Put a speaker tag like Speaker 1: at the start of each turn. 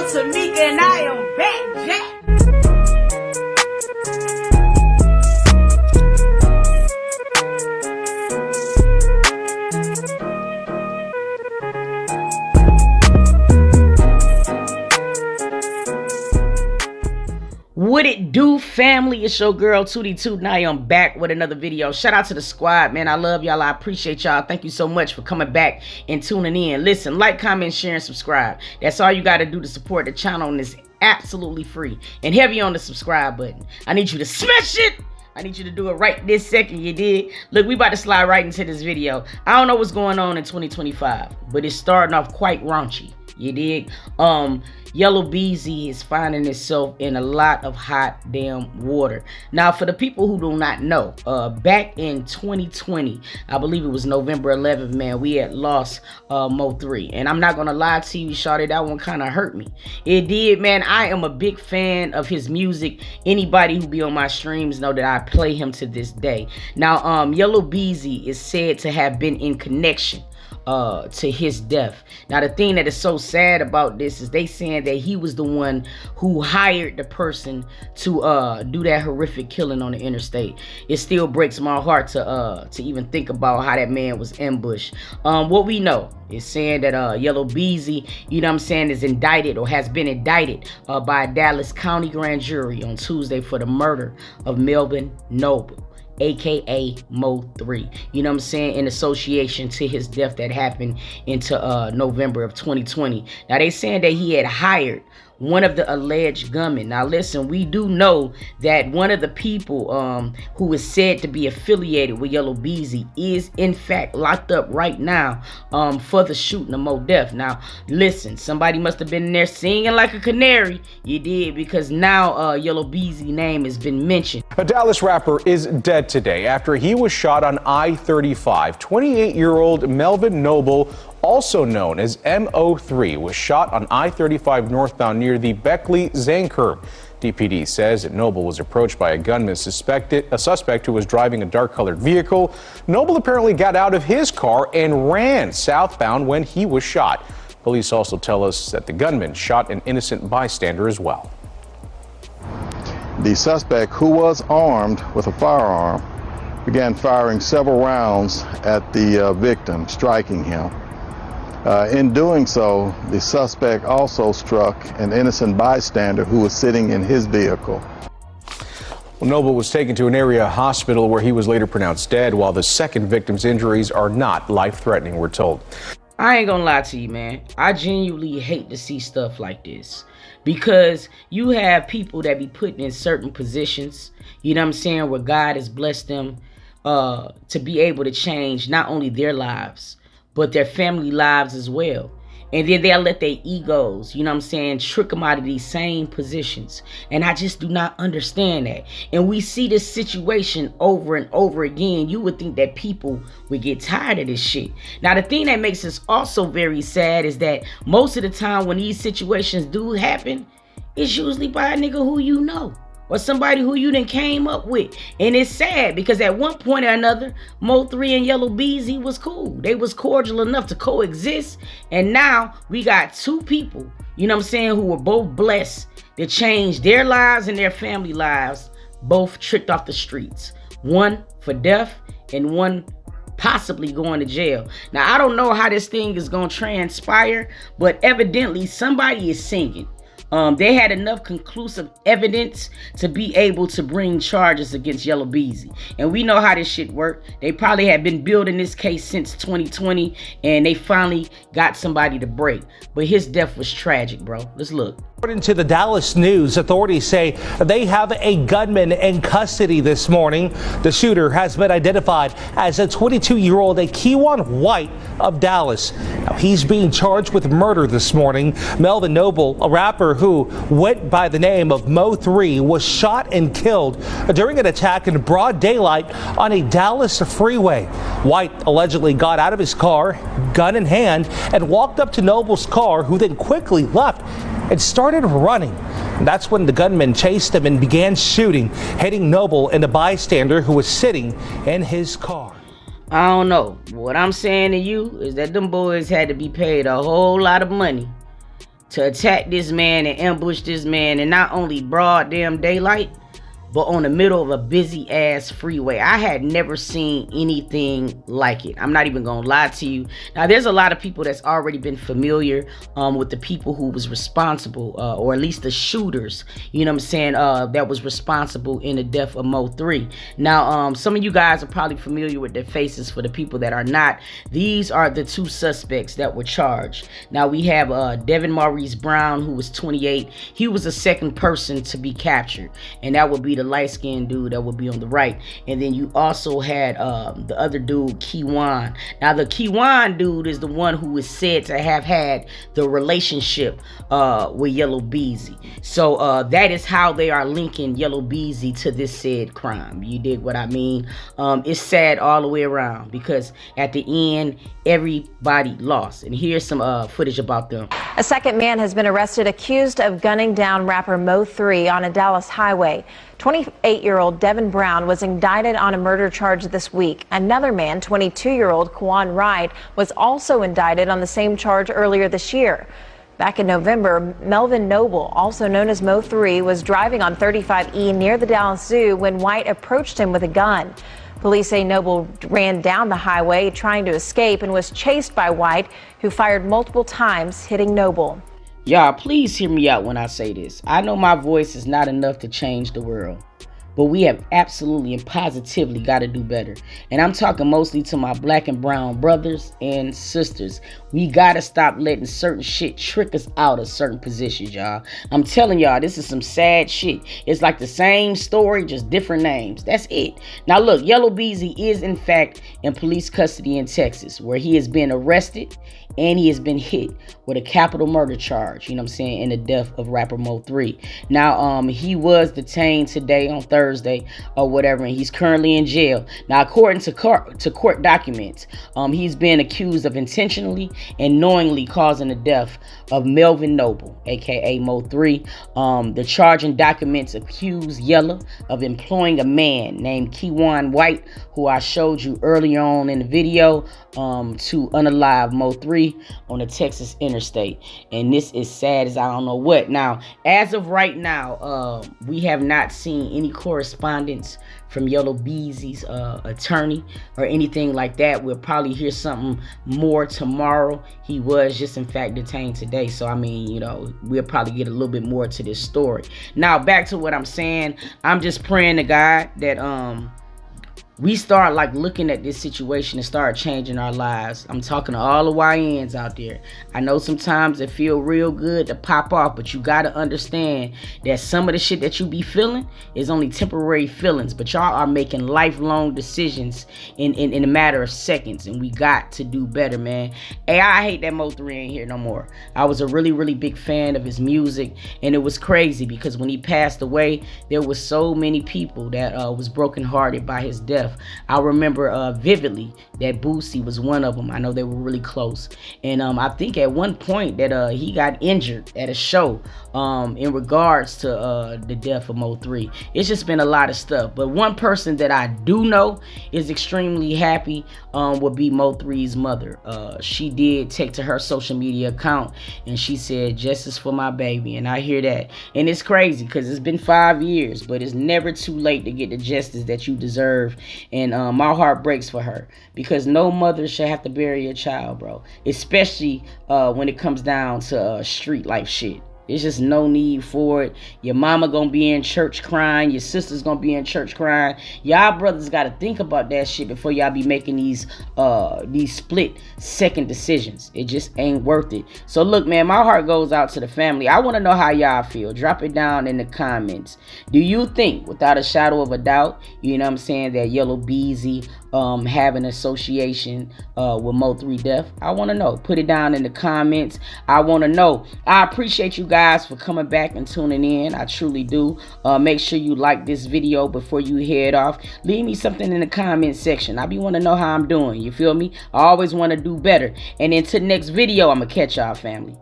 Speaker 1: girl Tamika and I am back, Jack.
Speaker 2: What it do, family? It's your girl Tootie Toot, and I am back with another video. Shout out to the squad, man. I love y'all. I appreciate y'all. Thank you so much for coming back and tuning in. Listen, like, comment, share, and subscribe. That's all you got to do to support the channel, and it's absolutely free. And heavy on the subscribe button. I need you to smash it. I need you to do it right this second, you did. Look, we about to slide right into this video. I don't know what's going on in 2025, but it's starting off quite raunchy. You dig? Yella Beezy is finding itself in a lot of hot damn water. Now, for the people who do not know, back in 2020, I believe it was November 11th, man, we had lost MO3. And I'm not gonna lie to you, shawty, that one kind of hurt me. It did, man. I am a big fan of his music. Anybody who be on my streams know that I play him to this day. Now, Yella Beezy is said to have been in connection to his death. Now, the thing that is so sad about this is they saying that he was the one who hired the person to do that horrific killing on the interstate. It still breaks my heart to even think about how that man was ambushed. What we know is saying that Yella Beezy, you know what I'm saying, is indicted or has been indicted by a Dallas County grand jury on Tuesday for the murder of Melvin Noble, aka MO3, you know what I'm saying, in association to his death that happened into November of 2020. Now, they saying that he had hired one of the alleged gunmen. Now, listen, we do know that one of the people who is said to be affiliated with Yella Beezy is in fact locked up right now for the shooting of Mo Def. Now, listen, somebody must have been in there singing like a canary. You did, because now Yella Beezy's name has been mentioned.
Speaker 3: A Dallas rapper is dead today after he was shot on I-35. 28-year-old Melvin Noble, also known as MO3, was shot on I-35 northbound near the Beckley-Zane curve. DPD says that Noble was approached by a gunman, a suspect who was driving a dark-colored vehicle. Noble apparently got out of his car and ran southbound when he was shot. Police also tell us that the gunman shot an innocent bystander as well.
Speaker 4: The suspect, who was armed with a firearm, began firing several rounds at the victim, striking him. In doing so, the suspect also struck an innocent bystander who was sitting in his vehicle.
Speaker 3: Well, Noble was taken to an area hospital where he was later pronounced dead, while the second victim's injuries are not life-threatening, we're told.
Speaker 2: I ain't gonna lie to you, man. I genuinely hate to see stuff like this, because you have people that be put in certain positions, you know what I'm saying, where God has blessed them to be able to change not only their lives, but their family lives as well. And then they'll let their egos, you know what I'm saying, trick them out of these same positions. And I just do not understand that. And we see this situation over and over again. You would think that people would get tired of this shit. Now, the thing that makes us also very sad is that most of the time when these situations do happen, it's usually by a nigga who you know, or somebody who you done came up with. And it's sad because at one point or another, Mo3 and Yella Beezy was cool. They was cordial enough to coexist. And now we got two people, you know what I'm saying, who were both blessed to change their lives and their family lives, both tricked off the streets. One for death and one possibly going to jail. Now, I don't know how this thing is going to transpire, but evidently somebody is singing. They had enough conclusive evidence to be able to bring charges against Yella Beezy. And we know how this shit worked. They probably had been building this case since 2020, and they finally got somebody to break. But his death was tragic, bro. Let's look.
Speaker 5: According to the Dallas News, authorities say they have a gunman in custody this morning. The shooter has been identified as a 22-year-old Kewan White of Dallas. Now, he's being charged with murder this morning. Melvin Noble, a rapper who went by the name of Mo3, was shot and killed during an attack in broad daylight on a Dallas freeway. White allegedly got out of his car, gun in hand, and walked up to Noble's car, who then quickly left and started running. And that's when the gunman chased him and began shooting, hitting Noble and a bystander who was sitting in his car.
Speaker 2: I don't know. What I'm saying to you is that them boys had to be paid a whole lot of money to attack this man and ambush this man, and not only broad damn daylight, but on the middle of a busy ass freeway. I had never seen anything like it. I'm not even gonna lie to you. Now, there's a lot of people that's already been familiar with the people who was responsible, or at least the shooters, you know what I'm saying, that was responsible in the death of MO3. Now, some of you guys are probably familiar with their faces. For the people that are not, these are the two suspects that were charged. Now, we have Devin Maurice Brown, who was 28. He was the second person to be captured, and that would be the light-skinned dude that would be on the right. And then you also had the other dude, Keywan. Now, the Keywan dude is the one who is said to have had the relationship with Yella Beezy. So that is how they are linking Yella Beezy to this said crime. You dig what I mean? It's sad all the way around, because at the end, everybody lost. And here's some footage about them.
Speaker 6: A second man has been arrested accused of gunning down rapper MO3 on a Dallas highway. 28-year-old Devin Brown was indicted on a murder charge this week. Another man, 22-year-old Kwan Wright, was also indicted on the same charge earlier this year. Back in November, Melvin Noble, also known as MO3, was driving on 35E near the Dallas Zoo when White approached him with a gun. Police say Noble ran down the highway trying to escape and was chased by White, who fired multiple times, hitting Noble.
Speaker 2: Y'all, please hear me out when I say this. I know my voice is not enough to change the world, but we have absolutely and positively got to do better. And I'm talking mostly to my black and brown brothers and sisters. We got to stop letting certain shit trick us out of certain positions, y'all. I'm telling y'all, this is some sad shit. It's like the same story, just different names. That's it. Now look, Yella Beezy is in fact in police custody in Texas, where he has been arrested and he has been hit with a capital murder charge, you know what I'm saying, in the death of rapper MO3. Now, he was detained today on Thursday or whatever, and he's currently in jail. Now, according to court documents, he's been accused of intentionally and knowingly causing the death of Melvin Noble, aka MO3. The charging documents accuse Yella of employing a man named Keywan White, who I showed you earlier on in the video, to unalive MO3 on the Texas interstate. And this is sad as I don't know what. Now, as of right now, we have not seen any correspondence from Yella Beezy's attorney or anything like that. We'll probably hear something more tomorrow. He was just in fact detained today, so I mean, you know, we'll probably get a little bit more to this story. Now, back to what I'm saying. I'm just praying to God that we start like looking at this situation and start changing our lives. I'm talking to all the YNs out there. I know sometimes it feel real good to pop off, but you got to understand that some of the shit that you be feeling is only temporary feelings, but y'all are making lifelong decisions in a matter of seconds, and we got to do better, man. Hey, I hate that MO3 ain't here no more. I was a really big fan of his music, and it was crazy because when he passed away, there was so many people that was brokenhearted by his death. I remember vividly that Boosie was one of them. I know they were really close, and I think at one point that he got injured at a show in regards to the death of MO3. It's just been a lot of stuff, but one person that I do know is extremely happy would be MO3's mother. She did take to her social media account and she said, "Justice for my baby," and I hear that, and it's crazy because it's been 5 years, but it's never too late to get the justice that you deserve. And my heart breaks for her, because no mother should have to bury a child, bro, especially when it comes down to street life shit. There's just no need for it. Your mama gonna be in church crying. Your sister's gonna be in church crying. Y'all brothers gotta think about that shit before y'all be making these split second decisions. It just ain't worth it. So look, man, my heart goes out to the family. I want to know how y'all feel. Drop it down in the comments. Do you think, without a shadow of a doubt, you know what I'm saying, that Yella Beezy have an association with MO3 death? I want to know. Put it down in the comments. I want to know. I appreciate you guys for coming back and tuning in. I truly do. Make sure you like this video before you head off. Leave me something in the comment section. I be want to know how I'm doing. You feel me? I always want to do better. And until next video, I'm gonna catch y'all, family.